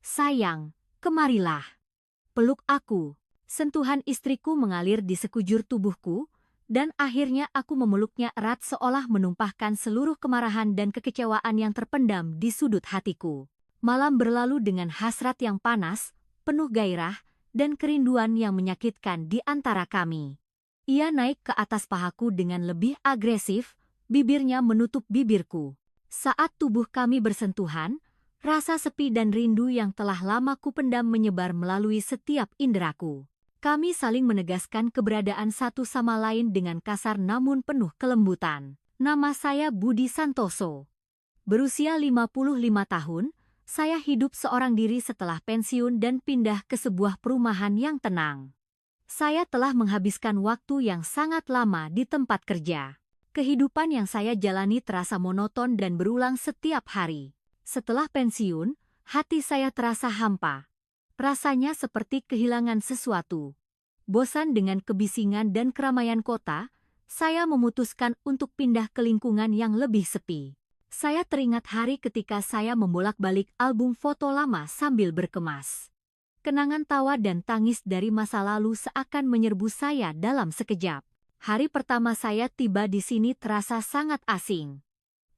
Sayang, kemarilah. Peluk aku. Sentuhan istriku mengalir di sekujur tubuhku, dan akhirnya aku memeluknya erat seolah menumpahkan seluruh kemarahan dan kekecewaan yang terpendam di sudut hatiku. Malam berlalu dengan hasrat yang panas, penuh gairah, dan kerinduan yang menyakitkan di antara kami. Ia naik ke atas pahaku dengan lebih agresif, bibirnya menutup bibirku. Saat tubuh kami bersentuhan, rasa sepi dan rindu yang telah lama kupendam menyebar melalui setiap inderaku. Kami saling menegaskan keberadaan satu sama lain dengan kasar namun penuh kelembutan. Nama saya Budi Santoso. Berusia 55 tahun, saya hidup seorang diri setelah pensiun dan pindah ke sebuah perumahan yang tenang. Saya telah menghabiskan waktu yang sangat lama di tempat kerja. Kehidupan yang saya jalani terasa monoton dan berulang setiap hari. Setelah pensiun, hati saya terasa hampa. Rasanya seperti kehilangan sesuatu. Bosan dengan kebisingan dan keramaian kota, saya memutuskan untuk pindah ke lingkungan yang lebih sepi. Saya teringat hari ketika saya membolak-balik album foto lama sambil berkemas. Kenangan tawa dan tangis dari masa lalu seakan menyerbu saya dalam sekejap. Hari pertama saya tiba di sini terasa sangat asing.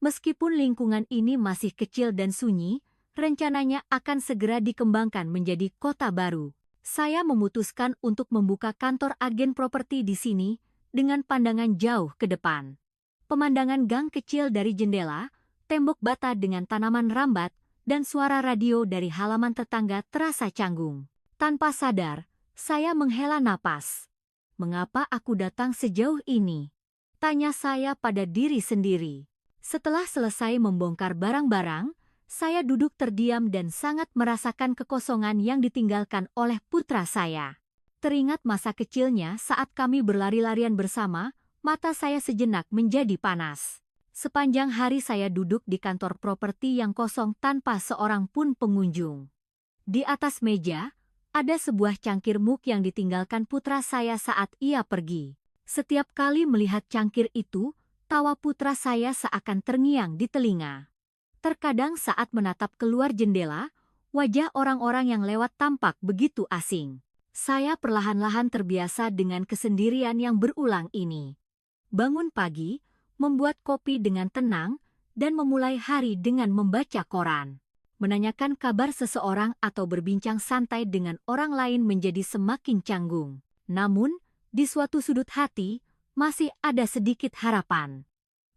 Meskipun lingkungan ini masih kecil dan sunyi, rencananya akan segera dikembangkan menjadi kota baru. Saya memutuskan untuk membuka kantor agen properti di sini dengan pandangan jauh ke depan. Pemandangan gang kecil dari jendela, tembok bata dengan tanaman rambat, dan suara radio dari halaman tetangga terasa canggung. Tanpa sadar, saya menghela napas. Mengapa aku datang sejauh ini? Tanya saya pada diri sendiri. Setelah selesai membongkar barang-barang, saya duduk terdiam dan sangat merasakan kekosongan yang ditinggalkan oleh putra saya. Teringat masa kecilnya saat kami berlari-larian bersama, mata saya sejenak menjadi panas. Sepanjang hari saya duduk di kantor properti yang kosong tanpa seorang pun pengunjung. Di atas meja, ada sebuah cangkir muk yang ditinggalkan putra saya saat ia pergi. Setiap kali melihat cangkir itu, tawa putra saya seakan terngiang di telinga. Terkadang saat menatap keluar jendela, wajah orang-orang yang lewat tampak begitu asing. Saya perlahan-lahan terbiasa dengan kesendirian yang berulang ini. Bangun pagi, membuat kopi dengan tenang, dan memulai hari dengan membaca koran. Menanyakan kabar seseorang atau berbincang santai dengan orang lain menjadi semakin canggung. Namun, di suatu sudut hati, masih ada sedikit harapan.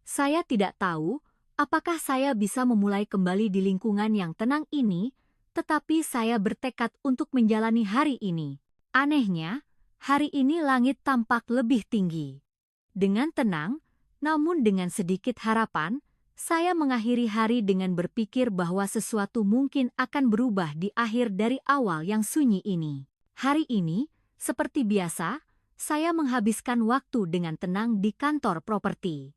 Saya tidak tahu apakah saya bisa memulai kembali di lingkungan yang tenang ini, tetapi saya bertekad untuk menjalani hari ini. Anehnya, hari ini langit tampak lebih tinggi. Dengan tenang, namun dengan sedikit harapan, saya mengakhiri hari dengan berpikir bahwa sesuatu mungkin akan berubah di akhir dari awal yang sunyi ini. Hari ini, seperti biasa, saya menghabiskan waktu dengan tenang di kantor properti.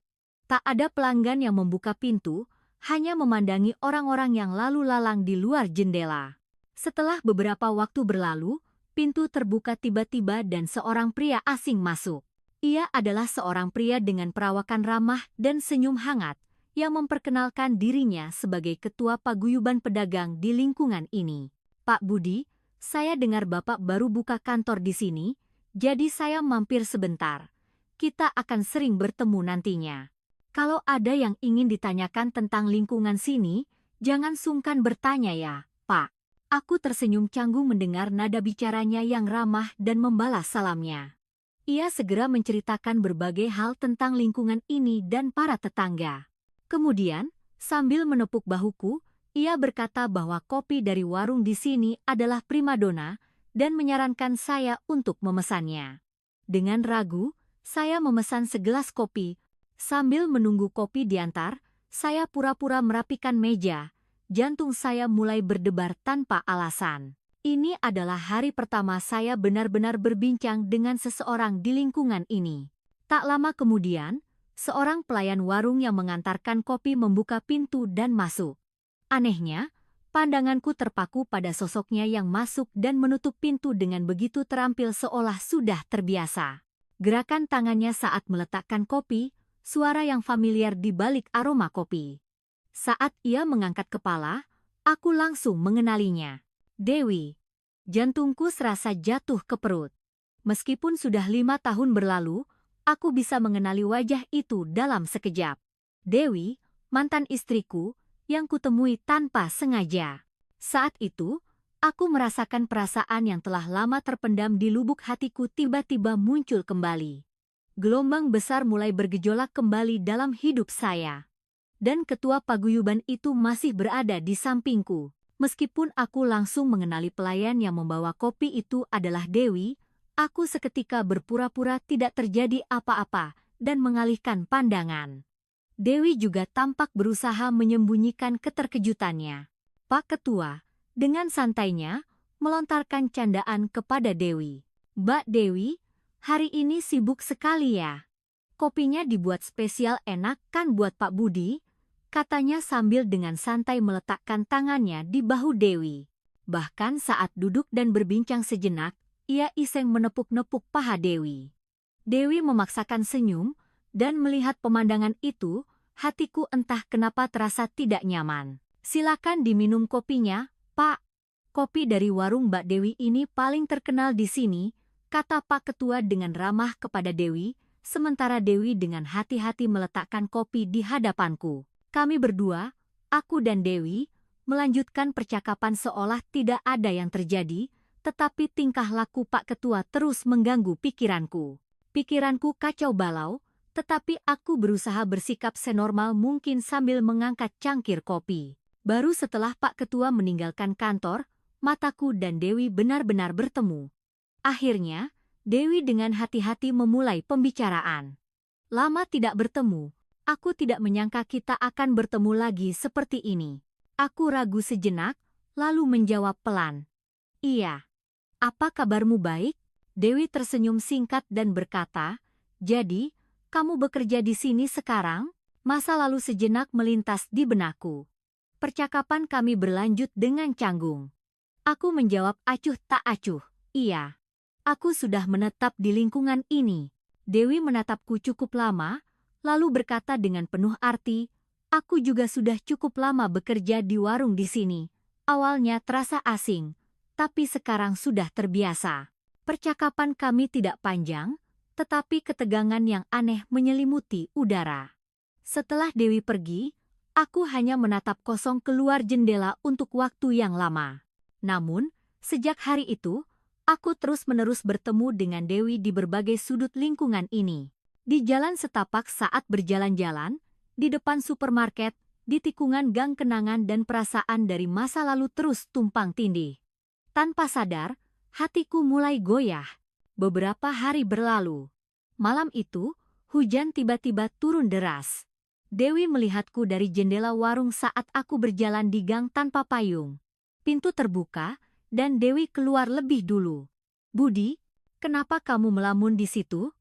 Tak ada pelanggan yang membuka pintu, hanya memandangi orang-orang yang lalu lalang di luar jendela. Setelah beberapa waktu berlalu, pintu terbuka tiba-tiba dan seorang pria asing masuk. Ia adalah seorang pria dengan perawakan ramah dan senyum hangat yang memperkenalkan dirinya sebagai ketua paguyuban pedagang di lingkungan ini. Pak Budi, saya dengar Bapak baru buka kantor di sini, jadi saya mampir sebentar. Kita akan sering bertemu nantinya. Kalau ada yang ingin ditanyakan tentang lingkungan sini, jangan sungkan bertanya ya, Pak. Aku tersenyum canggung mendengar nada bicaranya yang ramah dan membalas salamnya. Ia segera menceritakan berbagai hal tentang lingkungan ini dan para tetangga. Kemudian, sambil menepuk bahuku, ia berkata bahwa kopi dari warung di sini adalah primadona dan menyarankan saya untuk memesannya. Dengan ragu, saya memesan segelas kopi. Sambil menunggu kopi diantar, saya pura-pura merapikan meja. Jantung saya mulai berdebar tanpa alasan. Ini adalah hari pertama saya benar-benar berbincang dengan seseorang di lingkungan ini. Tak lama kemudian, seorang pelayan warung yang mengantarkan kopi membuka pintu dan masuk. Anehnya, pandanganku terpaku pada sosoknya yang masuk dan menutup pintu dengan begitu terampil seolah sudah terbiasa. Gerakan tangannya saat meletakkan kopi, suara yang familiar di balik aroma kopi. Saat ia mengangkat kepala, aku langsung mengenalinya. Dewi. Jantungku serasa jatuh ke perut. Meskipun sudah 5 tahun berlalu, aku bisa mengenali wajah itu dalam sekejap. Dewi, mantan istriku, yang kutemui tanpa sengaja. Saat itu, aku merasakan perasaan yang telah lama terpendam di lubuk hatiku tiba-tiba muncul kembali. Gelombang besar mulai bergejolak kembali dalam hidup saya. Dan ketua paguyuban itu masih berada di sampingku. Meskipun aku langsung mengenali pelayan yang membawa kopi itu adalah Dewi, aku seketika berpura-pura tidak terjadi apa-apa dan mengalihkan pandangan. Dewi juga tampak berusaha menyembunyikan keterkejutannya. Pak Ketua, dengan santainya, melontarkan candaan kepada Dewi. Mbak Dewi, hari ini sibuk sekali ya. Kopinya dibuat spesial enak kan buat Pak Budi? Katanya sambil dengan santai meletakkan tangannya di bahu Dewi. Bahkan saat duduk dan berbincang sejenak, ia iseng menepuk-nepuk paha Dewi. Dewi memaksakan senyum, dan melihat pemandangan itu, hatiku entah kenapa terasa tidak nyaman. Silakan diminum kopinya, Pak. Kopi dari warung Mbak Dewi ini paling terkenal di sini, kata Pak Ketua dengan ramah kepada Dewi, sementara Dewi dengan hati-hati meletakkan kopi di hadapanku. Kami berdua, aku dan Dewi, melanjutkan percakapan seolah tidak ada yang terjadi, tetapi tingkah laku Pak Ketua terus mengganggu pikiranku. Pikiranku kacau balau, tetapi aku berusaha bersikap senormal mungkin sambil mengangkat cangkir kopi. Baru setelah Pak Ketua meninggalkan kantor, mataku dan Dewi benar-benar bertemu. Akhirnya, Dewi dengan hati-hati memulai pembicaraan. Lama tidak bertemu. Aku tidak menyangka kita akan bertemu lagi seperti ini. Aku ragu sejenak, lalu menjawab pelan. Iya. Apa kabarmu baik? Dewi tersenyum singkat dan berkata, jadi, kamu bekerja di sini sekarang? Masa lalu sejenak melintas di benakku. Percakapan kami berlanjut dengan canggung. Aku menjawab acuh tak acuh, iya. Aku sudah menetap di lingkungan ini. Dewi menatapku cukup lama, lalu berkata dengan penuh arti, aku juga sudah cukup lama bekerja di warung di sini. Awalnya terasa asing, tapi sekarang sudah terbiasa. Percakapan kami tidak panjang, tetapi ketegangan yang aneh menyelimuti udara. Setelah Dewi pergi, aku hanya menatap kosong keluar jendela untuk waktu yang lama. Namun, sejak hari itu, aku terus-menerus bertemu dengan Dewi di berbagai sudut lingkungan ini. Di jalan setapak saat berjalan-jalan, di depan supermarket, di tikungan gang kenangan dan perasaan dari masa lalu terus tumpang tindih. Tanpa sadar, hatiku mulai goyah. Beberapa hari berlalu. Malam itu, hujan tiba-tiba turun deras. Dewi melihatku dari jendela warung saat aku berjalan di gang tanpa payung. Pintu terbuka, dan Dewi keluar lebih dulu. Budi, kenapa kamu melamun di situ?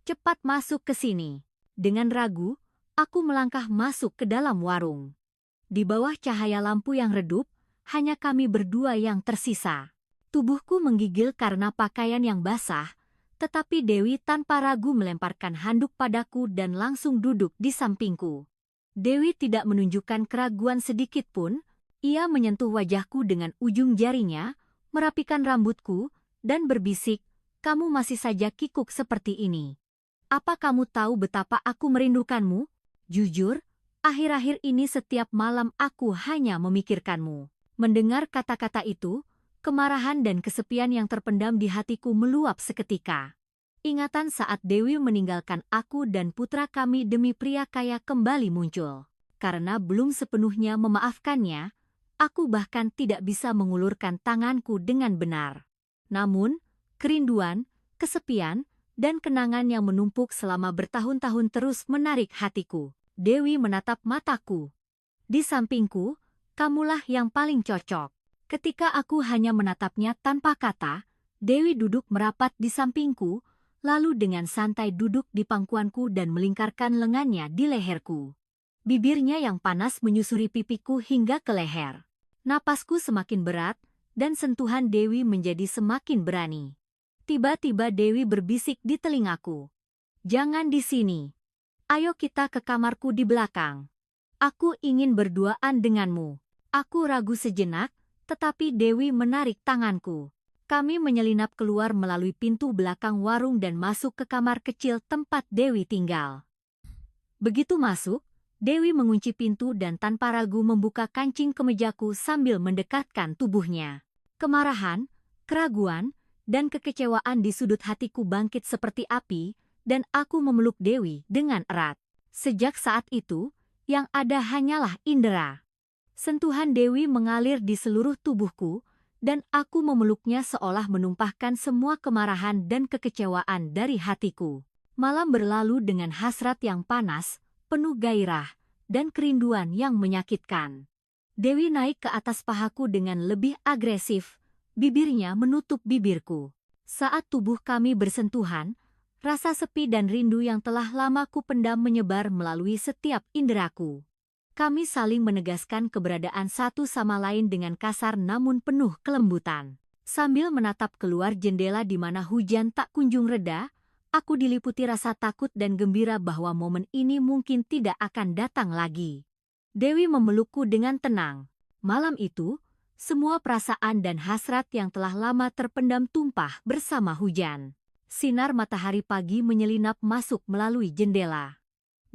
Cepat masuk ke sini. Dengan ragu, aku melangkah masuk ke dalam warung. Di bawah cahaya lampu yang redup, hanya kami berdua yang tersisa. Tubuhku menggigil karena pakaian yang basah, tetapi Dewi tanpa ragu melemparkan handuk padaku dan langsung duduk di sampingku. Dewi tidak menunjukkan keraguan sedikit pun, ia menyentuh wajahku dengan ujung jarinya, merapikan rambutku, dan berbisik, kamu masih saja kikuk seperti ini. Apa kamu tahu betapa aku merindukanmu? Jujur, akhir-akhir ini setiap malam aku hanya memikirkanmu. Mendengar kata-kata itu, kemarahan dan kesepian yang terpendam di hatiku meluap seketika. Ingatan saat Dewi meninggalkan aku dan putra kami demi pria kaya kembali muncul. Karena belum sepenuhnya memaafkannya, aku bahkan tidak bisa mengulurkan tanganku dengan benar. Namun, kerinduan, kesepian, dan kenangan yang menumpuk selama bertahun-tahun terus menarik hatiku. Dewi menatap mataku. Di sampingku, kamulah yang paling cocok. Ketika aku hanya menatapnya tanpa kata, Dewi duduk merapat di sampingku, lalu dengan santai duduk di pangkuanku dan melingkarkan lengannya di leherku. Bibirnya yang panas menyusuri pipiku hingga ke leher. Napasku semakin berat, dan sentuhan Dewi menjadi semakin berani. Tiba-tiba Dewi berbisik di telingaku. Jangan di sini. Ayo kita ke kamarku di belakang. Aku ingin berduaan denganmu. Aku ragu sejenak, tetapi Dewi menarik tanganku. Kami menyelinap keluar melalui pintu belakang warung dan masuk ke kamar kecil tempat Dewi tinggal. Begitu masuk, Dewi mengunci pintu dan tanpa ragu membuka kancing kemejaku sambil mendekatkan tubuhnya. Kemarahan, keraguan, dan kekecewaan di sudut hatiku bangkit seperti api, dan aku memeluk Dewi dengan erat. Sejak saat itu, yang ada hanyalah indera. Sentuhan Dewi mengalir di seluruh tubuhku, dan aku memeluknya seolah menumpahkan semua kemarahan dan kekecewaan dari hatiku. Malam berlalu dengan hasrat yang panas, penuh gairah, dan kerinduan yang menyakitkan. Dewi naik ke atas pahaku dengan lebih agresif, bibirnya menutup bibirku. Saat tubuh kami bersentuhan, rasa sepi dan rindu yang telah lama ku pendam menyebar melalui setiap inderaku. Kami saling menegaskan keberadaan satu sama lain dengan kasar namun penuh kelembutan. Sambil menatap keluar jendela di mana hujan tak kunjung reda, aku diliputi rasa takut dan gembira bahwa momen ini mungkin tidak akan datang lagi. Dewi memelukku dengan tenang. Malam itu, semua perasaan dan hasrat yang telah lama terpendam tumpah bersama hujan. Sinar matahari pagi menyelinap masuk melalui jendela.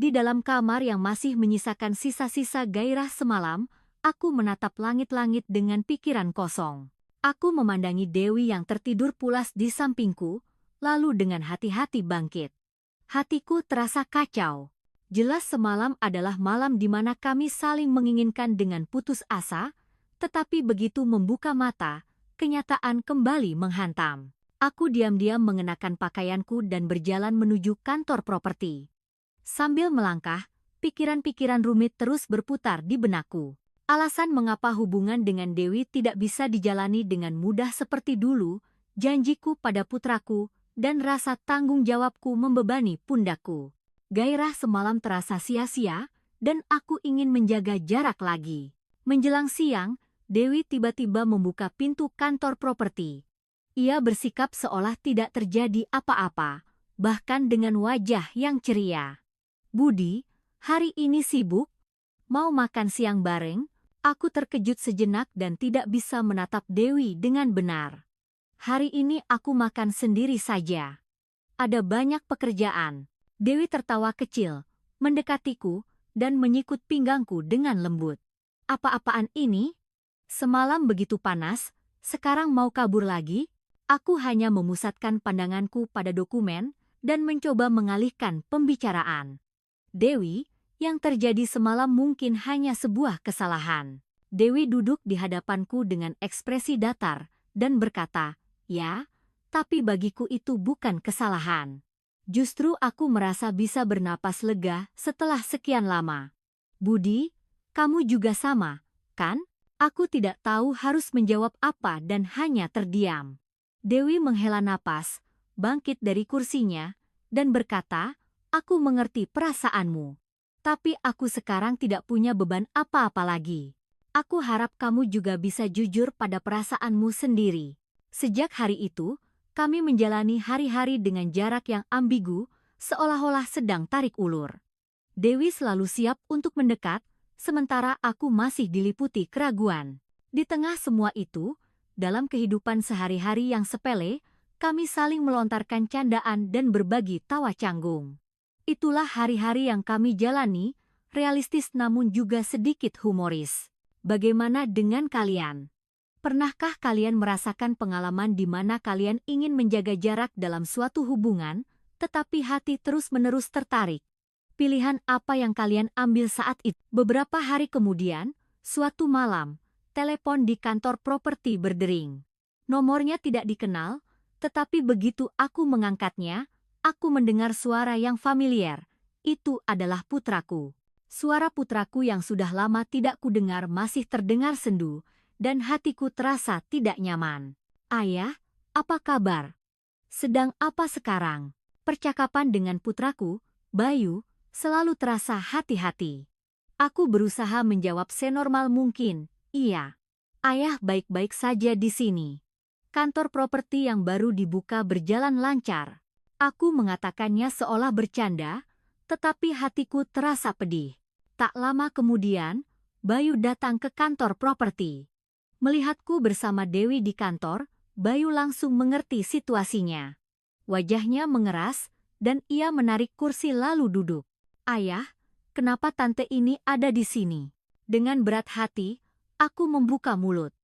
Di dalam kamar yang masih menyisakan sisa-sisa gairah semalam, aku menatap langit-langit dengan pikiran kosong. Aku memandangi Dewi yang tertidur pulas di sampingku, lalu dengan hati-hati bangkit. Hatiku terasa kacau. Jelas semalam adalah malam di mana kami saling menginginkan dengan putus asa, tetapi begitu membuka mata, kenyataan kembali menghantam. Aku diam-diam mengenakan pakaianku dan berjalan menuju kantor properti. Sambil melangkah, pikiran-pikiran rumit terus berputar di benakku. Alasan mengapa hubungan dengan Dewi tidak bisa dijalani dengan mudah seperti dulu, janjiku pada putraku, dan rasa tanggung jawabku membebani pundakku. Gairah semalam terasa sia-sia, dan aku ingin menjaga jarak lagi. Menjelang siang, Dewi tiba-tiba membuka pintu kantor properti. Ia bersikap seolah tidak terjadi apa-apa, bahkan dengan wajah yang ceria. "Budi, hari ini sibuk? Mau makan siang bareng?" Aku terkejut sejenak dan tidak bisa menatap Dewi dengan benar. "Hari ini aku makan sendiri saja. Ada banyak pekerjaan." Dewi tertawa kecil, mendekatiku, dan menyikut pinggangku dengan lembut. "Apa-apaan ini? Semalam begitu panas, sekarang mau kabur lagi?" Aku hanya memusatkan pandanganku pada dokumen dan mencoba mengalihkan pembicaraan. "Dewi, yang terjadi semalam mungkin hanya sebuah kesalahan." Dewi duduk di hadapanku dengan ekspresi datar dan berkata, "Ya, tapi bagiku itu bukan kesalahan. Justru aku merasa bisa bernapas lega setelah sekian lama." "Budi, kamu juga sama, kan?" Aku tidak tahu harus menjawab apa dan hanya terdiam. Dewi menghela napas, bangkit dari kursinya, dan berkata, "Aku mengerti perasaanmu. Tapi aku sekarang tidak punya beban apa-apa lagi. Aku harap kamu juga bisa jujur pada perasaanmu sendiri." Sejak hari itu, kami menjalani hari-hari dengan jarak yang ambigu, seolah-olah sedang tarik ulur. Dewi selalu siap untuk mendekat, sementara aku masih diliputi keraguan. Di tengah semua itu, dalam kehidupan sehari-hari yang sepele, kami saling melontarkan candaan dan berbagi tawa canggung. Itulah hari-hari yang kami jalani, realistis namun juga sedikit humoris. Bagaimana dengan kalian? Pernahkah kalian merasakan pengalaman di mana kalian ingin menjaga jarak dalam suatu hubungan, tetapi hati terus-menerus tertarik? Pilihan apa yang kalian ambil saat itu? Beberapa hari kemudian, suatu malam, telepon di kantor properti berdering. Nomornya tidak dikenal, tetapi begitu aku mengangkatnya, aku mendengar suara yang familiar. Itu adalah putraku. Suara putraku yang sudah lama tidak kudengar masih terdengar sendu, dan hatiku terasa tidak nyaman. "Ayah, apa kabar? Sedang apa sekarang?" Percakapan dengan putraku, Bayu, selalu terasa hati-hati. Aku berusaha menjawab senormal mungkin, "Iya. Ayah baik-baik saja di sini. Kantor properti yang baru dibuka berjalan lancar." Aku mengatakannya seolah bercanda, tetapi hatiku terasa pedih. Tak lama kemudian, Bayu datang ke kantor properti. Melihatku bersama Dewi di kantor, Bayu langsung mengerti situasinya. Wajahnya mengeras, dan ia menarik kursi lalu duduk. "Ayah, kenapa tante ini ada di sini?" Dengan berat hati, aku membuka mulut.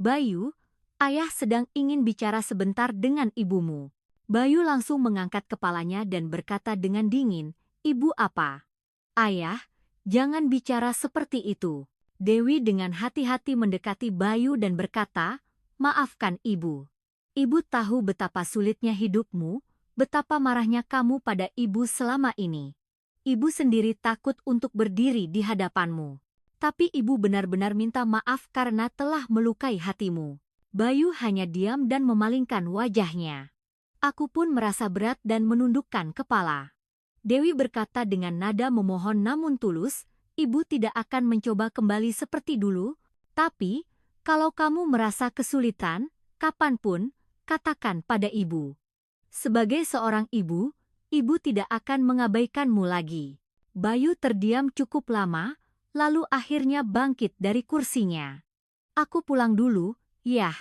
"Bayu, ayah sedang ingin bicara sebentar dengan ibumu." Bayu langsung mengangkat kepalanya dan berkata dengan dingin, "Ibu apa?" "Ayah, jangan bicara seperti itu." Dewi dengan hati-hati mendekati Bayu dan berkata, "Maafkan ibu. Ibu tahu betapa sulitnya hidupmu, betapa marahnya kamu pada ibu selama ini. Ibu sendiri takut untuk berdiri di hadapanmu. Tapi ibu benar-benar minta maaf karena telah melukai hatimu." Bayu hanya diam dan memalingkan wajahnya. Aku pun merasa berat dan menundukkan kepala. Dewi berkata dengan nada memohon namun tulus, "Ibu tidak akan mencoba kembali seperti dulu, tapi kalau kamu merasa kesulitan, kapanpun, katakan pada ibu. Sebagai seorang ibu, ibu tidak akan mengabaikanmu lagi." Bayu terdiam cukup lama, lalu akhirnya bangkit dari kursinya. "Aku pulang dulu, yah.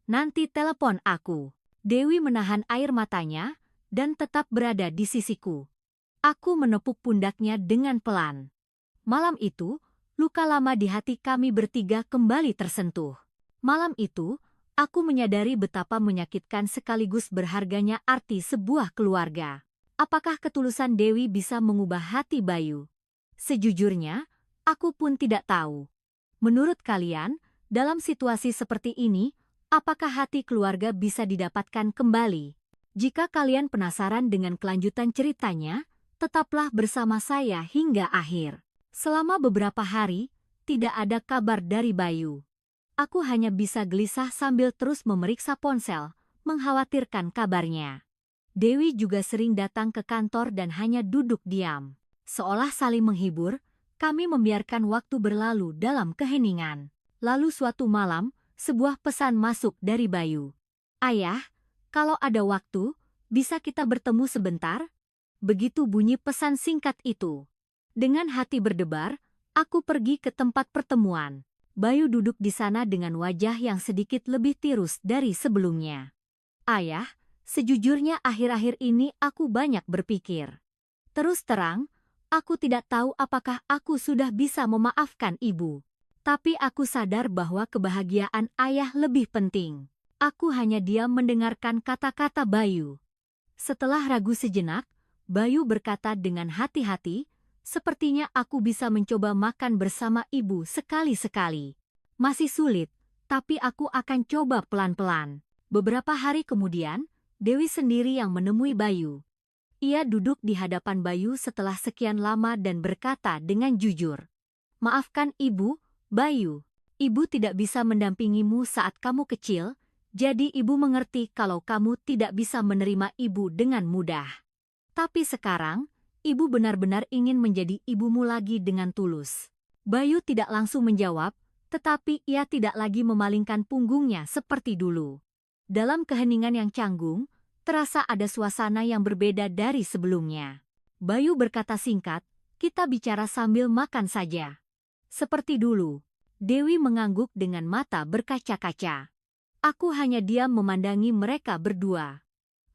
Nanti telepon aku." Dewi menahan air matanya dan tetap berada di sisiku. Aku menepuk pundaknya dengan pelan. Malam itu, luka lama di hati kami bertiga kembali tersentuh. Malam itu, aku menyadari betapa menyakitkan sekaligus berharganya arti sebuah keluarga. Apakah ketulusan Dewi bisa mengubah hati Bayu? Sejujurnya, aku pun tidak tahu. Menurut kalian, dalam situasi seperti ini, apakah hati keluarga bisa didapatkan kembali? Jika kalian penasaran dengan kelanjutan ceritanya, tetaplah bersama saya hingga akhir. Selama beberapa hari, tidak ada kabar dari Bayu. Aku hanya bisa gelisah sambil terus memeriksa ponsel, mengkhawatirkan kabarnya. Dewi juga sering datang ke kantor dan hanya duduk diam. Seolah saling menghibur, kami membiarkan waktu berlalu dalam keheningan. Lalu suatu malam, sebuah pesan masuk dari Bayu. "Ayah, kalau ada waktu, bisa kita bertemu sebentar?" Begitu bunyi pesan singkat itu. Dengan hati berdebar, aku pergi ke tempat pertemuan. Bayu duduk di sana dengan wajah yang sedikit lebih tirus dari sebelumnya. "Ayah, sejujurnya akhir-akhir ini aku banyak berpikir. Terus terang, aku tidak tahu apakah aku sudah bisa memaafkan ibu. Tapi aku sadar bahwa kebahagiaan ayah lebih penting." Aku hanya diam mendengarkan kata-kata Bayu. Setelah ragu sejenak, Bayu berkata dengan hati-hati, "Sepertinya aku bisa mencoba makan bersama ibu sekali-sekali. Masih sulit, tapi aku akan coba pelan-pelan." Beberapa hari kemudian, Dewi sendiri yang menemui Bayu. Ia duduk di hadapan Bayu setelah sekian lama dan berkata dengan jujur, "Maafkan ibu, Bayu. Ibu tidak bisa mendampingimu saat kamu kecil, jadi ibu mengerti kalau kamu tidak bisa menerima ibu dengan mudah. Tapi sekarang, ibu benar-benar ingin menjadi ibumu lagi dengan tulus." Bayu tidak langsung menjawab, tetapi ia tidak lagi memalingkan punggungnya seperti dulu. Dalam keheningan yang canggung, terasa ada suasana yang berbeda dari sebelumnya. Bayu berkata singkat, "Kita bicara sambil makan saja." Seperti dulu, Dewi mengangguk dengan mata berkaca-kaca. Aku hanya diam memandangi mereka berdua.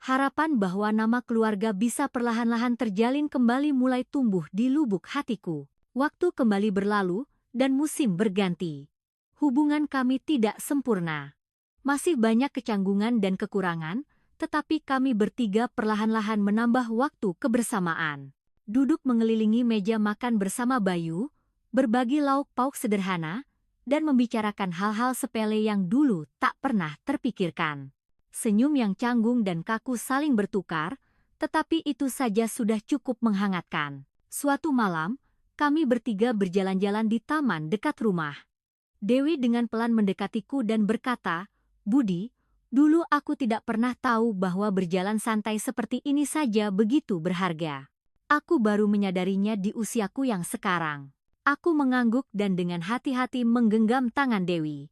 Harapan bahwa nama keluarga bisa perlahan-lahan terjalin kembali mulai tumbuh di lubuk hatiku. Waktu kembali berlalu, dan musim berganti. Hubungan kami tidak sempurna. Masih banyak kecanggungan dan kekurangan, tetapi kami bertiga perlahan-lahan menambah waktu kebersamaan. Duduk mengelilingi meja makan bersama Bayu, berbagi lauk pauk sederhana, dan membicarakan hal-hal sepele yang dulu tak pernah terpikirkan. Senyum yang canggung dan kaku saling bertukar, tetapi itu saja sudah cukup menghangatkan. Suatu malam, kami bertiga berjalan-jalan di taman dekat rumah. Dewi dengan pelan mendekatiku dan berkata, "Budi, dulu aku tidak pernah tahu bahwa berjalan santai seperti ini saja begitu berharga. Aku baru menyadarinya di usiaku yang sekarang." Aku mengangguk dan dengan hati-hati menggenggam tangan Dewi.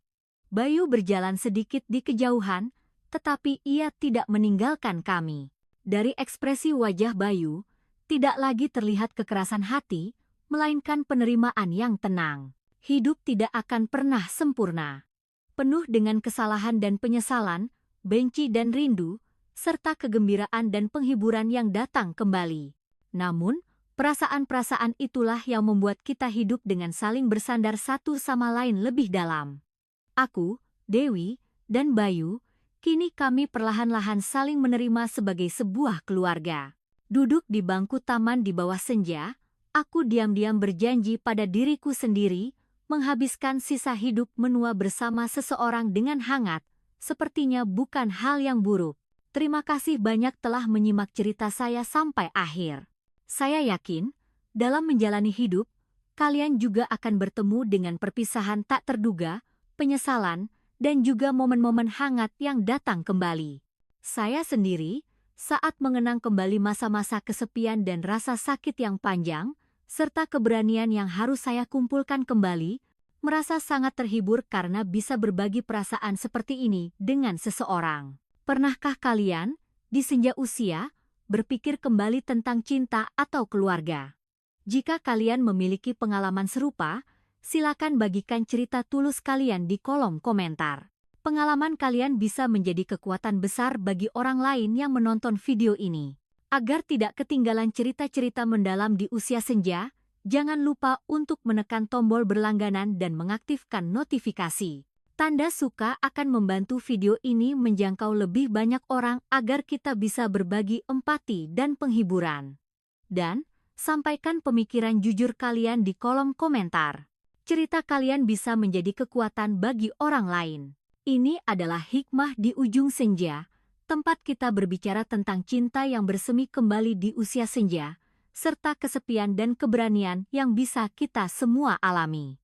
Bayu berjalan sedikit di kejauhan, tetapi ia tidak meninggalkan kami. Dari ekspresi wajah Bayu, tidak lagi terlihat kekerasan hati, melainkan penerimaan yang tenang. Hidup tidak akan pernah sempurna. penuh dengan kesalahan dan penyesalan, benci dan rindu, serta kegembiraan dan penghiburan yang datang kembali. Namun, perasaan-perasaan itulah yang membuat kita hidup dengan saling bersandar satu sama lain lebih dalam. Aku, Dewi, dan Bayu, kini kami perlahan-lahan saling menerima sebagai sebuah keluarga. Duduk di bangku taman di bawah senja, aku diam-diam berjanji pada diriku sendiri, menghabiskan sisa hidup menua bersama seseorang dengan hangat, sepertinya bukan hal yang buruk. Terima kasih banyak telah menyimak cerita saya sampai akhir. Saya yakin, dalam menjalani hidup, kalian juga akan bertemu dengan perpisahan tak terduga, penyesalan, dan juga momen-momen hangat yang datang kembali. Saya sendiri, saat mengenang kembali masa-masa kesepian dan rasa sakit yang panjang, serta keberanian yang harus saya kumpulkan kembali, merasa sangat terhibur karena bisa berbagi perasaan seperti ini dengan seseorang. Pernahkah kalian, di senja usia, berpikir kembali tentang cinta atau keluarga? Jika kalian memiliki pengalaman serupa, silakan bagikan cerita tulus kalian di kolom komentar. Pengalaman kalian bisa menjadi kekuatan besar bagi orang lain yang menonton video ini. Agar tidak ketinggalan cerita-cerita mendalam di usia senja, jangan lupa untuk menekan tombol berlangganan dan mengaktifkan notifikasi. Tanda suka akan membantu video ini menjangkau lebih banyak orang agar kita bisa berbagi empati dan penghiburan. Dan, sampaikan pemikiran jujur kalian di kolom komentar. Cerita kalian bisa menjadi kekuatan bagi orang lain. Ini adalah hikmah di ujung senja, tempat kita berbicara tentang cinta yang bersemi kembali di usia senja, serta kesepian dan keberanian yang bisa kita semua alami.